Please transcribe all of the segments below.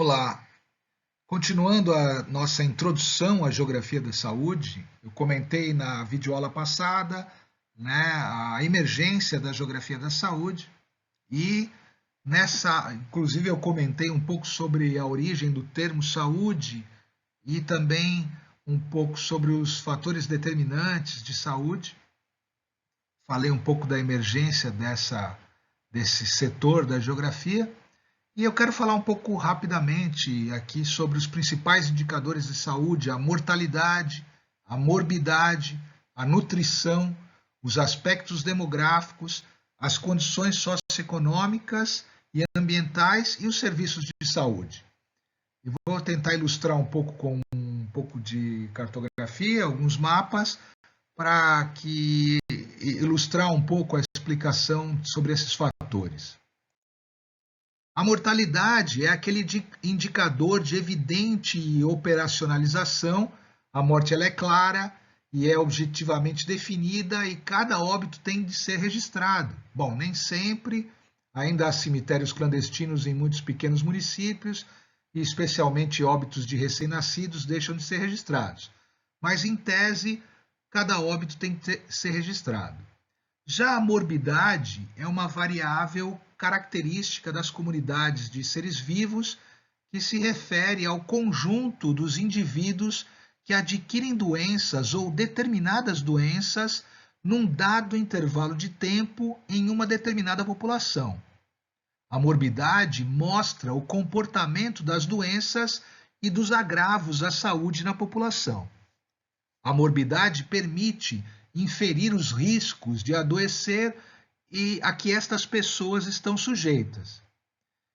Olá, continuando a nossa introdução à geografia da saúde, eu comentei na videoaula passada, né, a emergência da geografia da saúde e inclusive eu comentei um pouco sobre a origem do termo saúde e também um pouco sobre os fatores determinantes de saúde. Falei um pouco da emergência desse setor da geografia. E eu quero falar um pouco rapidamente aqui sobre os principais indicadores de saúde, a mortalidade, a morbidade, a nutrição, os aspectos demográficos, as condições socioeconômicas e ambientais e os serviços de saúde. E vou tentar ilustrar um pouco com um pouco de cartografia, alguns mapas, para ilustrar um pouco a explicação sobre esses fatores. A mortalidade é aquele indicador de evidente operacionalização. A morte ela é clara e é objetivamente definida e cada óbito tem de ser registrado. Bom, nem sempre, ainda há cemitérios clandestinos em muitos pequenos municípios e especialmente óbitos de recém-nascidos deixam de ser registrados. Mas, em tese, cada óbito tem que ser registrado. Já a morbidade é uma variável característica das comunidades de seres vivos que se refere ao conjunto dos indivíduos que adquirem doenças ou determinadas doenças num dado intervalo de tempo em uma determinada população. A morbidade mostra o comportamento das doenças e dos agravos à saúde na população. A morbidade permite inferir os riscos de adoecer e a que estas pessoas estão sujeitas.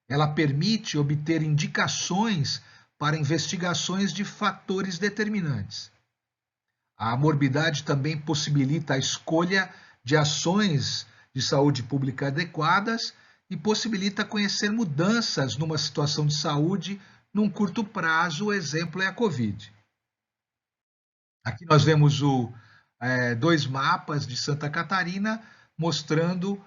Ela permite obter indicações para investigações de fatores determinantes. A morbidade também possibilita a escolha de ações de saúde pública adequadas e possibilita conhecer mudanças numa situação de saúde num curto prazo. O exemplo é a Covid. Aqui nós vemos dois mapas de Santa Catarina mostrando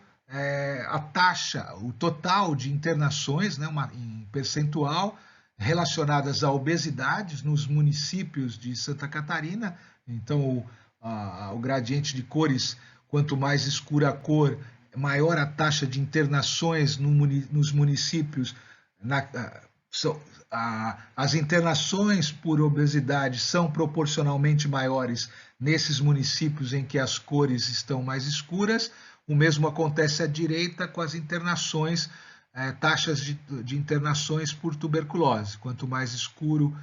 a taxa, o total de internações, né, em percentual, relacionadas à obesidade nos municípios de Santa Catarina. Então, o gradiente de cores, quanto mais escura a cor, maior a taxa de internações nos municípios. As internações por obesidade são proporcionalmente maiores nesses municípios em que as cores estão mais escuras. O mesmo acontece à direita com as internações, taxas de internações por tuberculose. Quanto mais escuro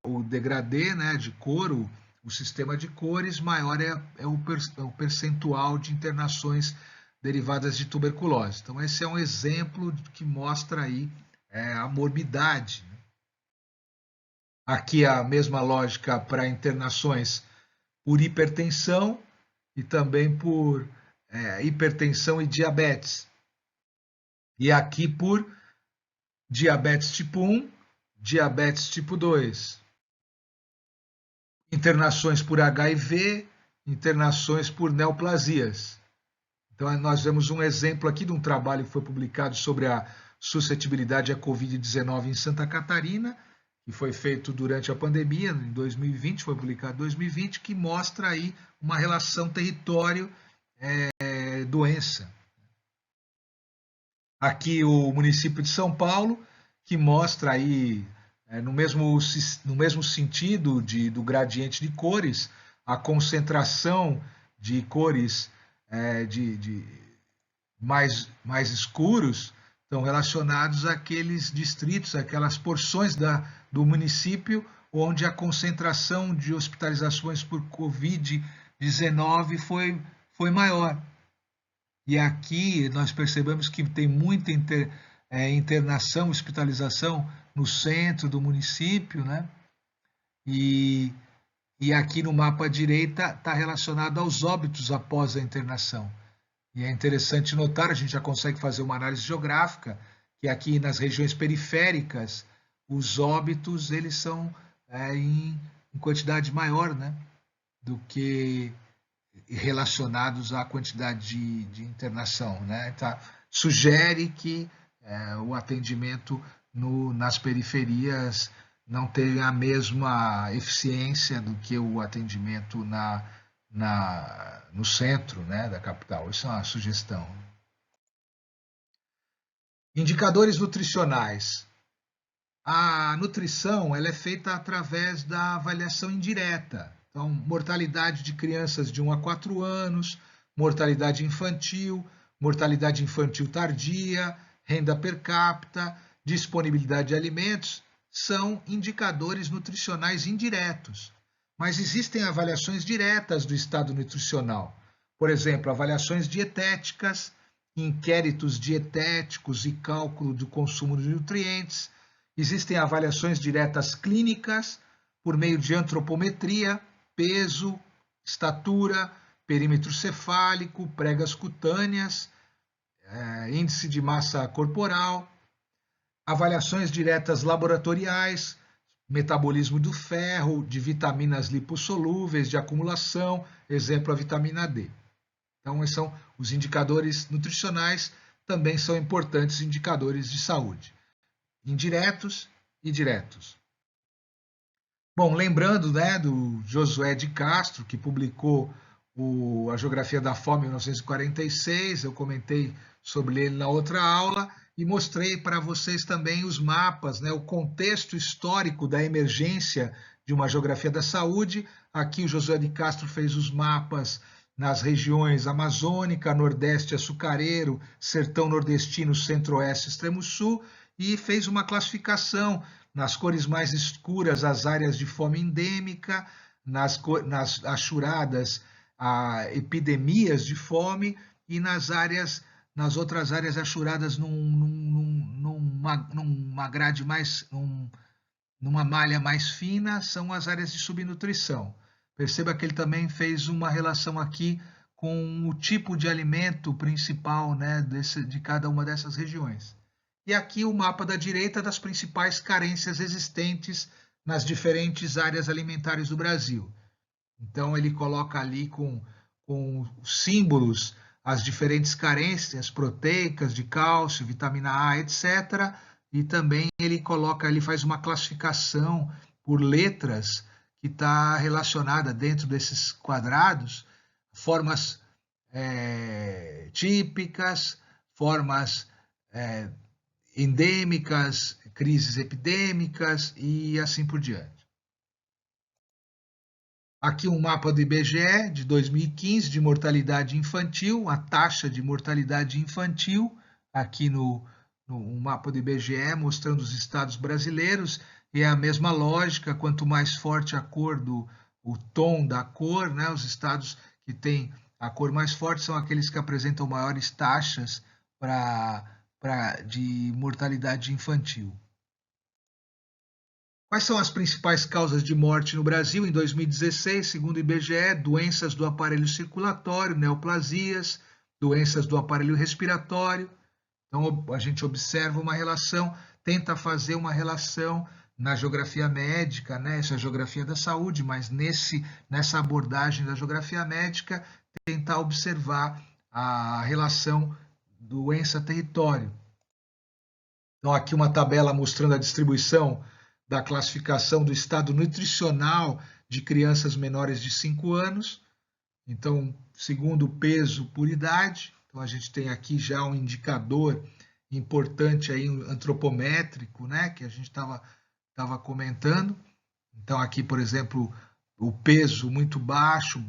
o degradê, né, de cor, o sistema de cores, maior é o percentual de internações derivadas de tuberculose. Então, esse é um exemplo que mostra aí a morbidade. Aqui a mesma lógica para internações por hipertensão e também por hipertensão e diabetes. E aqui por diabetes tipo 1, diabetes tipo 2. Internações por HIV, internações por neoplasias. Então, nós vemos um exemplo aqui de um trabalho que foi publicado sobre a suscetibilidade à Covid-19 em Santa Catarina, que foi feito durante a pandemia, em 2020, foi publicado em 2020, que mostra aí uma relação território-doença. Aqui o município de São Paulo, que mostra aí, no mesmo sentido do gradiente de cores, a concentração de cores mais escuros estão relacionados àqueles distritos, aquelas porções do município onde a concentração de hospitalizações por Covid-19 foi maior. E aqui nós percebemos que tem muita internação, hospitalização no centro do município, né? E aqui no mapa à direita está relacionado aos óbitos após a internação. E é interessante notar, a gente já consegue fazer uma análise geográfica, que aqui nas regiões periféricas, os óbitos eles são em quantidade maior, né, do que relacionados à quantidade de internação. Né? Tá? Sugere que o atendimento nas periferias não terem a mesma eficiência do que o atendimento no centro, né, da capital. Isso é uma sugestão. Indicadores nutricionais. A nutrição ela é feita através da avaliação indireta. Então, mortalidade de crianças de 1 a 4 anos, mortalidade infantil tardia, renda per capita, disponibilidade de alimentos, são indicadores nutricionais indiretos. Mas existem avaliações diretas do estado nutricional. Por exemplo, avaliações dietéticas, inquéritos dietéticos e cálculo do consumo de nutrientes. Existem avaliações diretas clínicas por meio de antropometria, peso, estatura, perímetro cefálico, pregas cutâneas, índice de massa corporal, avaliações diretas laboratoriais, metabolismo do ferro, de vitaminas lipossolúveis, de acumulação, exemplo a vitamina D. Então, esses são os indicadores nutricionais, também são importantes indicadores de saúde, indiretos e diretos. Bom, lembrando, né, do Josué de Castro, que publicou a Geografia da Fome em 1946, eu comentei sobre ele na outra aula e mostrei para vocês também os mapas, né, o contexto histórico da emergência de uma geografia da saúde. Aqui o Josué de Castro fez os mapas nas regiões amazônica, nordeste açucareiro, sertão nordestino, centro-oeste, extremo-sul, e fez uma classificação nas cores mais escuras, as áreas de fome endêmica, nas achuradas, epidemias de fome, e nas outras áreas achuradas numa grade numa malha mais fina, são as áreas de subnutrição. Perceba que ele também fez uma relação aqui com o tipo de alimento principal, né, de cada uma dessas regiões. E aqui o mapa da direita das principais carências existentes nas diferentes áreas alimentares do Brasil. Então ele coloca ali com símbolos as diferentes carências proteicas de cálcio, vitamina A, etc. E também ele faz uma classificação por letras que está relacionada dentro desses quadrados, formas típicas, formas endêmicas, crises epidêmicas e assim por diante. Aqui um mapa do IBGE de 2015 de mortalidade infantil, a taxa de mortalidade infantil, aqui no mapa do IBGE, mostrando os estados brasileiros, e é a mesma lógica, quanto mais forte a cor o tom da cor, né, os estados que têm a cor mais forte são aqueles que apresentam maiores taxas de mortalidade infantil. Quais são as principais causas de morte no Brasil em 2016, segundo o IBGE? Doenças do aparelho circulatório, neoplasias, doenças do aparelho respiratório. Então, a gente observa uma relação, tenta fazer uma relação na geografia médica, né? Essa é a geografia da saúde, mas nessa abordagem da geografia médica, tentar observar a relação doença-território. Então, aqui uma tabela mostrando a distribuição da classificação do estado nutricional de crianças menores de 5 anos. Então, segundo peso por idade. Então, a gente tem aqui já um indicador importante aí, antropométrico, né, que a gente estava comentando. Então, aqui, por exemplo, o peso muito baixo,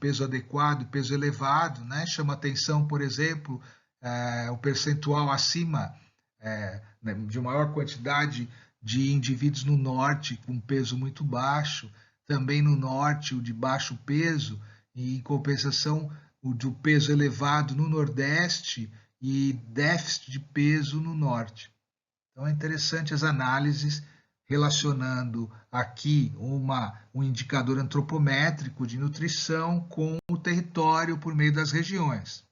peso adequado, peso elevado, né, chama atenção, por exemplo, o percentual acima de maior quantidade de indivíduos no norte com peso muito baixo, também no norte o de baixo peso, e em compensação o do peso elevado no nordeste e déficit de peso no norte. Então é interessante as análises relacionando aqui um indicador antropométrico de nutrição com o território por meio das regiões.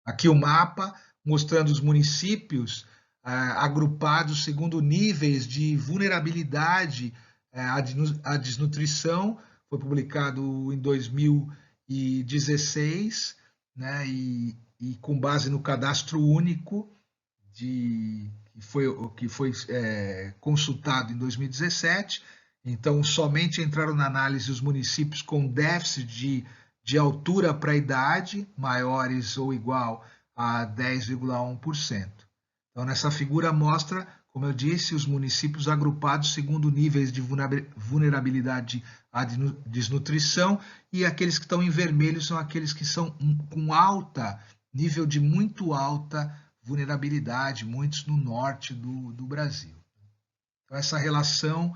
Aqui o mapa mostrando os municípios agrupados segundo níveis de vulnerabilidade à desnutrição. Foi publicado em 2016, né, e com base no cadastro único que foi consultado em 2017. Então, somente entraram na análise os municípios com déficit de altura para a idade maiores ou igual a 10,1%. Então, nessa figura mostra, como eu disse, os municípios agrupados segundo níveis de vulnerabilidade à desnutrição, e aqueles que estão em vermelho são aqueles que são com nível de muito alta vulnerabilidade, muitos no norte do Brasil. Então, essa relação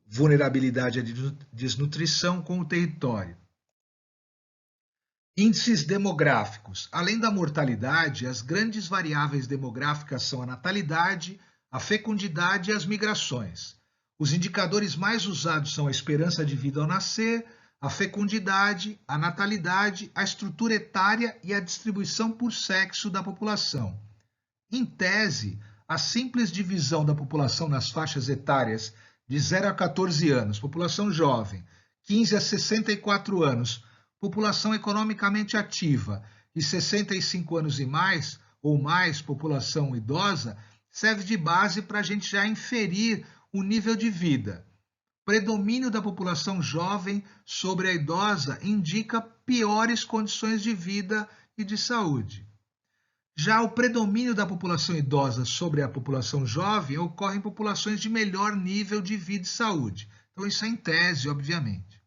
vulnerabilidade à desnutrição com o território. Índices demográficos. Além da mortalidade, as grandes variáveis demográficas são a natalidade, a fecundidade e as migrações. Os indicadores mais usados são a esperança de vida ao nascer, a fecundidade, a natalidade, a estrutura etária e a distribuição por sexo da população. Em tese, a simples divisão da população nas faixas etárias de 0 a 14 anos, população jovem, 15 a 64 anos, população economicamente ativa, e 65 anos e mais, ou mais, população idosa, serve de base para a gente já inferir o nível de vida. Predomínio da população jovem sobre a idosa indica piores condições de vida e de saúde. Já o predomínio da população idosa sobre a população jovem ocorre em populações de melhor nível de vida e saúde. Então, isso é em tese, obviamente.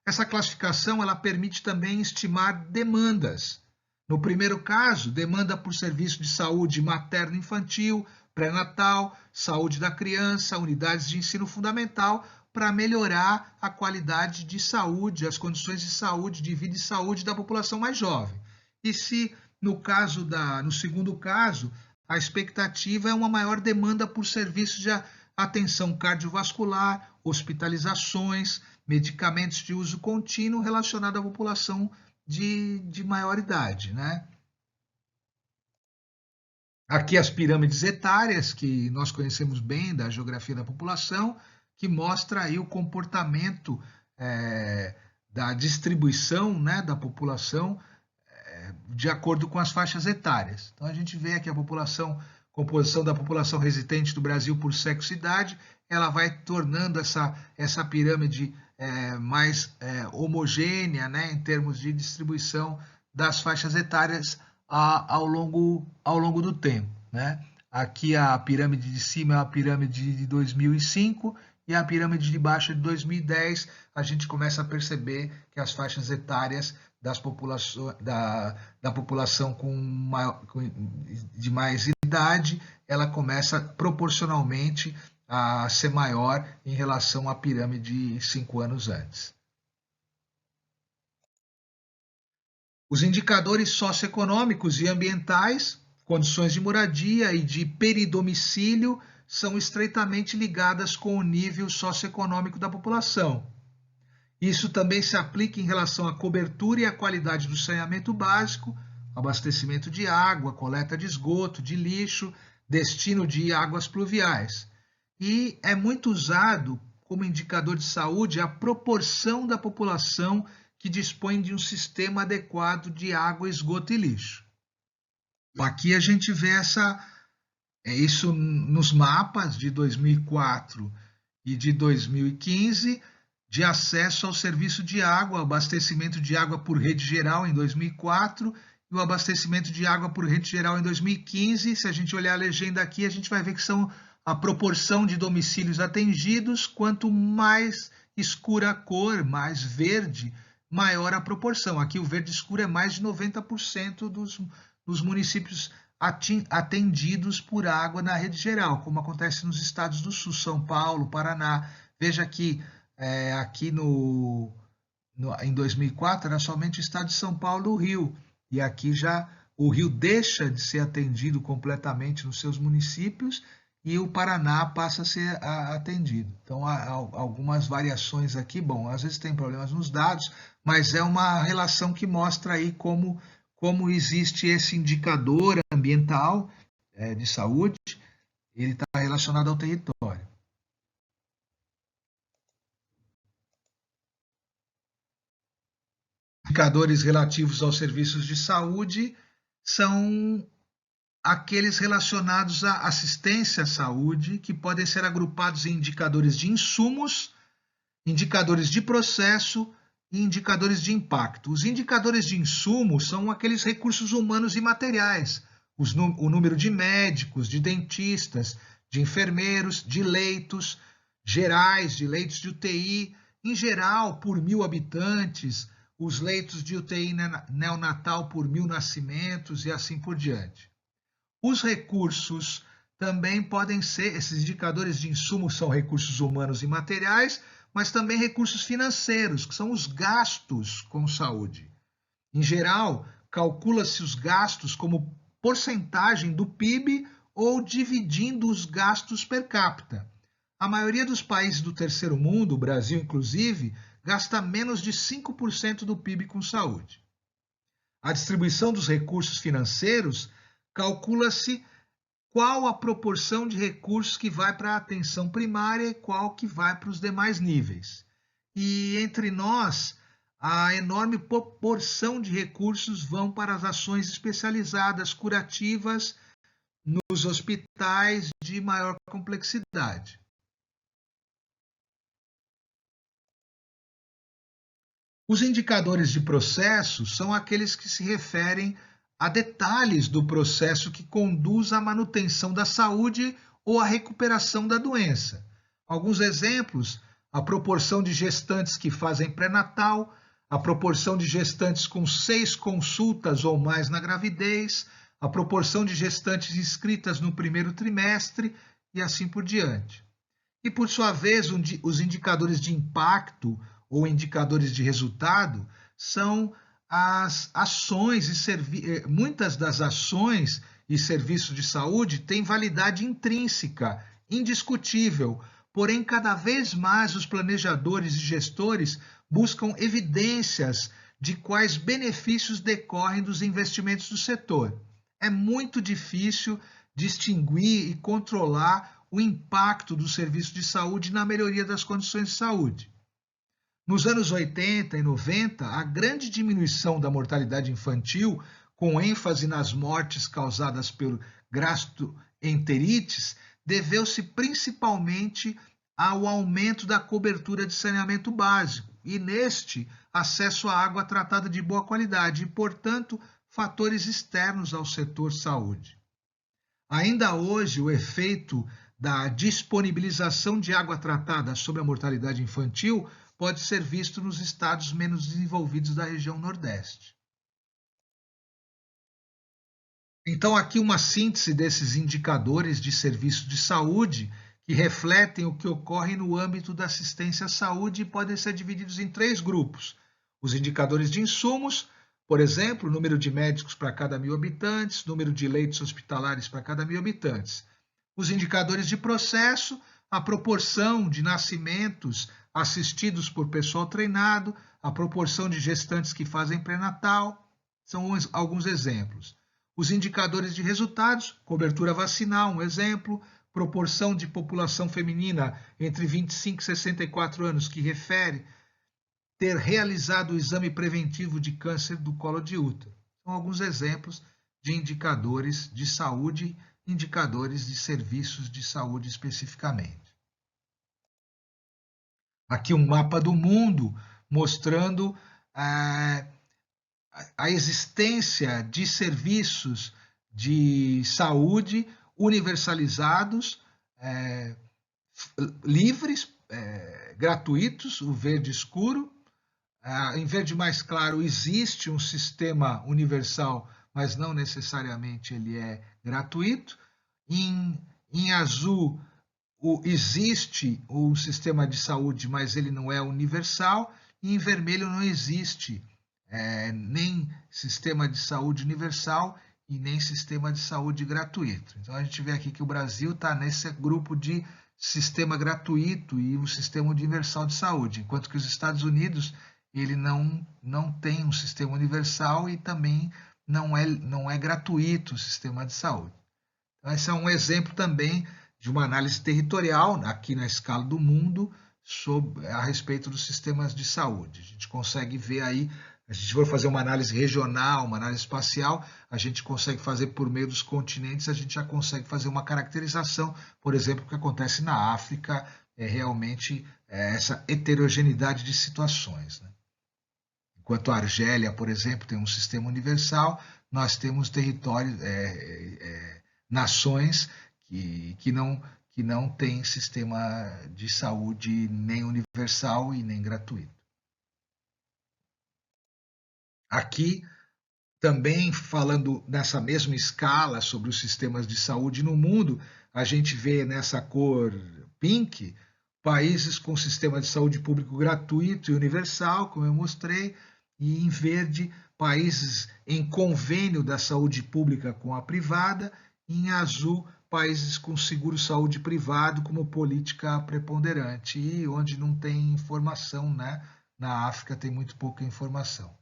Essa classificação ela permite também estimar demandas. No primeiro caso, demanda por serviço de saúde materno-infantil, pré-natal, saúde da criança, unidades de ensino fundamental, para melhorar a qualidade de saúde, as condições de saúde, de vida e saúde da população mais jovem. E se no segundo caso, a expectativa é uma maior demanda por serviços de atenção cardiovascular, hospitalizações, medicamentos de uso contínuo relacionado à população de maior idade, né? Aqui as pirâmides etárias, que nós conhecemos bem da geografia da população, que mostra aí o comportamento da distribuição, né, da população de acordo com as faixas etárias. Então a gente vê aqui a composição da população residente do Brasil por sexo e idade, ela vai tornando essa pirâmide mais homogênea, né, em termos de distribuição das faixas etárias ao longo do tempo, né? Aqui a pirâmide de cima é a pirâmide de 2005 e a pirâmide de baixo é de 2010. A gente começa a perceber que as faixas etárias da população de mais idade, ela começa proporcionalmente a ser maior em relação à pirâmide 5 anos antes. Os indicadores socioeconômicos e ambientais, condições de moradia e de peridomicílio, são estreitamente ligadas com o nível socioeconômico da população. Isso também se aplica em relação à cobertura e à qualidade do saneamento básico, abastecimento de água, coleta de esgoto, de lixo, destino de águas pluviais. E é muito usado como indicador de saúde a proporção da população que dispõe de um sistema adequado de água, esgoto e lixo. Aqui a gente vê isso nos mapas de 2004 e de 2015, de acesso ao serviço de água, abastecimento de água por rede geral em 2004 e o abastecimento de água por rede geral em 2015. Se a gente olhar a legenda aqui, a gente vai ver que são a proporção de domicílios atendidos. Quanto mais escura a cor, mais verde, maior a proporção. Aqui o verde escuro é mais de 90% dos municípios atendidos por água na rede geral, como acontece nos estados do Sul, São Paulo, Paraná. Veja que aqui em 2004 era somente o estado de São Paulo e o Rio, e aqui já o Rio deixa de ser atendido completamente nos seus municípios e o Paraná passa a ser atendido. Então há algumas variações aqui, bom, às vezes tem problemas nos dados, mas é uma relação que mostra aí como existe esse indicador ambiental de saúde, ele está relacionado ao território. Indicadores relativos aos serviços de saúde são aqueles relacionados à assistência à saúde, que podem ser agrupados em indicadores de insumos, indicadores de processo e indicadores de impacto. Os indicadores de insumos são aqueles recursos humanos e materiais, o número de médicos, de dentistas, de enfermeiros, de leitos gerais, de leitos de UTI, em geral, por 1.000 habitantes, os leitos de UTI neonatal por 1.000 nascimentos e assim por diante. Os recursos também podem ser, esses indicadores de insumo são recursos humanos e materiais, mas também recursos financeiros, que são os gastos com saúde. Em geral, calcula-se os gastos como porcentagem do PIB ou dividindo os gastos per capita. A maioria dos países do terceiro mundo, o Brasil inclusive, gasta menos de 5% do PIB com saúde. A distribuição dos recursos financeiros calcula-se qual a proporção de recursos que vai para a atenção primária e qual que vai para os demais níveis. E entre nós, a enorme proporção de recursos vão para as ações especializadas, curativas, nos hospitais de maior complexidade. Os indicadores de processo são aqueles que se referem a detalhes do processo que conduz à manutenção da saúde ou à recuperação da doença. Alguns exemplos: a proporção de gestantes que fazem pré-natal, a proporção de gestantes com 6 consultas ou mais na gravidez, a proporção de gestantes inscritas no primeiro trimestre e assim por diante. E, por sua vez, os indicadores de impacto ou indicadores de resultado são as ações e muitas das ações e serviços de saúde têm validade intrínseca, indiscutível, porém cada vez mais os planejadores e gestores buscam evidências de quais benefícios decorrem dos investimentos do setor. É muito difícil distinguir e controlar o impacto do serviço de saúde na melhoria das condições de saúde. Nos anos 80 e 90, a grande diminuição da mortalidade infantil, com ênfase nas mortes causadas por gastroenterites, deveu-se principalmente ao aumento da cobertura de saneamento básico e, neste, acesso à água tratada de boa qualidade e, portanto, fatores externos ao setor saúde. Ainda hoje, o efeito da disponibilização de água tratada sobre a mortalidade infantil pode ser visto nos estados menos desenvolvidos da região Nordeste. Então, aqui uma síntese desses indicadores de serviço de saúde que refletem o que ocorre no âmbito da assistência à saúde e podem ser divididos em 3 grupos. Os indicadores de insumos, por exemplo, número de médicos para cada 1.000 habitantes, número de leitos hospitalares para cada 1.000 habitantes. Os indicadores de processo, a proporção de nascimentos assistidos por pessoal treinado, a proporção de gestantes que fazem pré-natal, são alguns exemplos. Os indicadores de resultados, cobertura vacinal, um exemplo, proporção de população feminina entre 25 e 64 anos que refere ter realizado o exame preventivo de câncer do colo de útero. São alguns exemplos de indicadores de saúde, indicadores de serviços de saúde especificamente. Aqui um mapa do mundo mostrando a existência de serviços de saúde universalizados, livres, gratuitos, o verde escuro. Em verde mais claro existe um sistema universal, mas não necessariamente ele é gratuito. Em azul existe um sistema de saúde, mas ele não é universal. E em vermelho não existe nem sistema de saúde universal e nem sistema de saúde gratuito. Então a gente vê aqui que o Brasil está nesse grupo de sistema gratuito e um sistema universal de saúde, enquanto que os Estados Unidos ele não tem um sistema universal e também não é gratuito o sistema de saúde. Então, esse é um exemplo também de uma análise territorial aqui na escala do mundo a respeito dos sistemas de saúde. A gente consegue ver aí A gente for fazer uma análise regional, uma análise espacial, a gente consegue fazer por meio dos continentes, a gente já consegue fazer uma caracterização, por exemplo, o que acontece na África, realmente essa heterogeneidade de situações, né? Enquanto a Argélia, por exemplo, tem um sistema universal, nós temos territórios, nações que não têm sistema de saúde nem universal e nem gratuito. Aqui, também falando nessa mesma escala sobre os sistemas de saúde no mundo, a gente vê nessa cor pink países com sistema de saúde público gratuito e universal, como eu mostrei, e em verde países em convênio da saúde pública com a privada, e em azul países com seguro-saúde privado como política preponderante, e onde não tem informação, né? Na África tem muito pouca informação.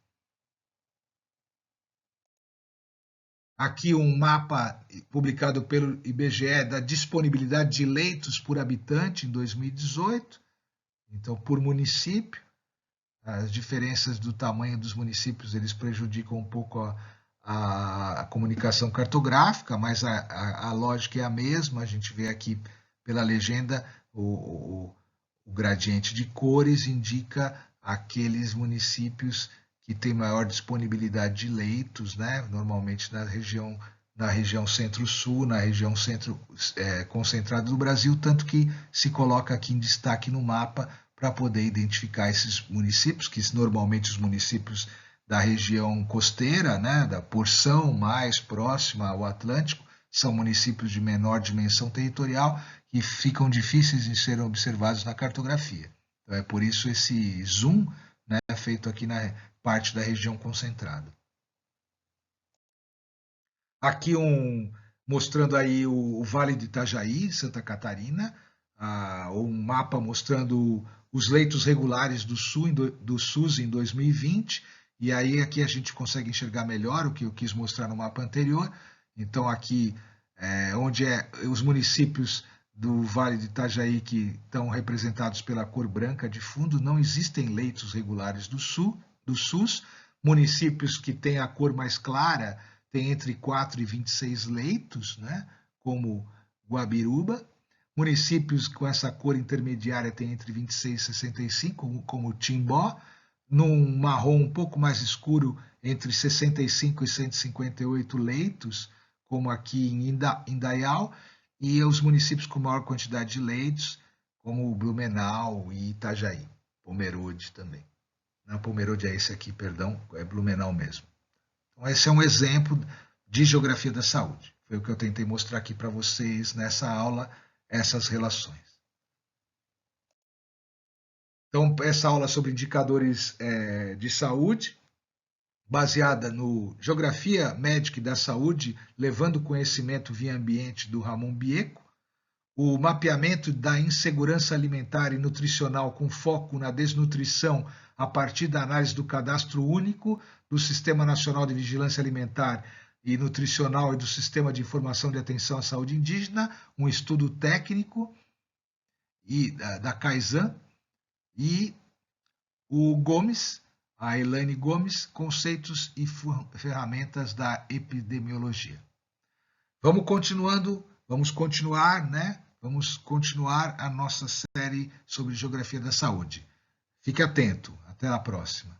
Aqui um mapa publicado pelo IBGE da disponibilidade de leitos por habitante em 2018, então por município. As diferenças do tamanho dos municípios eles prejudicam um pouco a comunicação cartográfica, mas a lógica é a mesma. A gente vê aqui pela legenda o gradiente de cores indica aqueles municípios que têm maior disponibilidade de leitos, né? Normalmente na região centro-sul, na região centro concentrada do Brasil, tanto que se coloca aqui em destaque no mapa para poder identificar esses municípios, que normalmente os municípios da região costeira, né, da porção mais próxima ao Atlântico, são municípios de menor dimensão territorial que ficam difíceis de serem observados na cartografia. Então é por isso esse zoom, né, feito aqui na parte da região concentrada. Aqui mostrando aí o Vale do Itajaí, Santa Catarina, um mapa mostrando os leitos regulares do SUS em 2020, e aí aqui a gente consegue enxergar melhor o que eu quis mostrar no mapa anterior. Então aqui onde os municípios do Vale do Itajaí que estão representados pela cor branca de fundo, não existem leitos regulares do SUS. Municípios que têm a cor mais clara têm entre 4 e 26 leitos, né, como Guabiruba. Municípios com essa cor intermediária têm entre 26 e 65, como Timbó. Num marrom um pouco mais escuro, entre 65 e 158 leitos, como aqui em Indaial, e os municípios com maior quantidade de leitos, como Blumenau e Itajaí, Pomerode também. Não, Pomerode é esse aqui, perdão, é Blumenau mesmo. Então, esse é um exemplo de geografia da saúde. Foi o que eu tentei mostrar aqui para vocês nessa aula, essas relações. Então, essa aula sobre indicadores de saúde, baseada no Geografia Médica e da Saúde, levando conhecimento via ambiente do Ramon Bieco, o mapeamento da insegurança alimentar e nutricional com foco na desnutrição a partir da análise do cadastro único do Sistema Nacional de Vigilância Alimentar e Nutricional e do Sistema de Informação de Atenção à Saúde Indígena, um estudo técnico e da Kaizen, e o Gomes, a Elaine Gomes, conceitos e ferramentas da epidemiologia. Vamos continuar, né? Vamos continuar a nossa série sobre geografia da saúde. Fique atento. Até a próxima.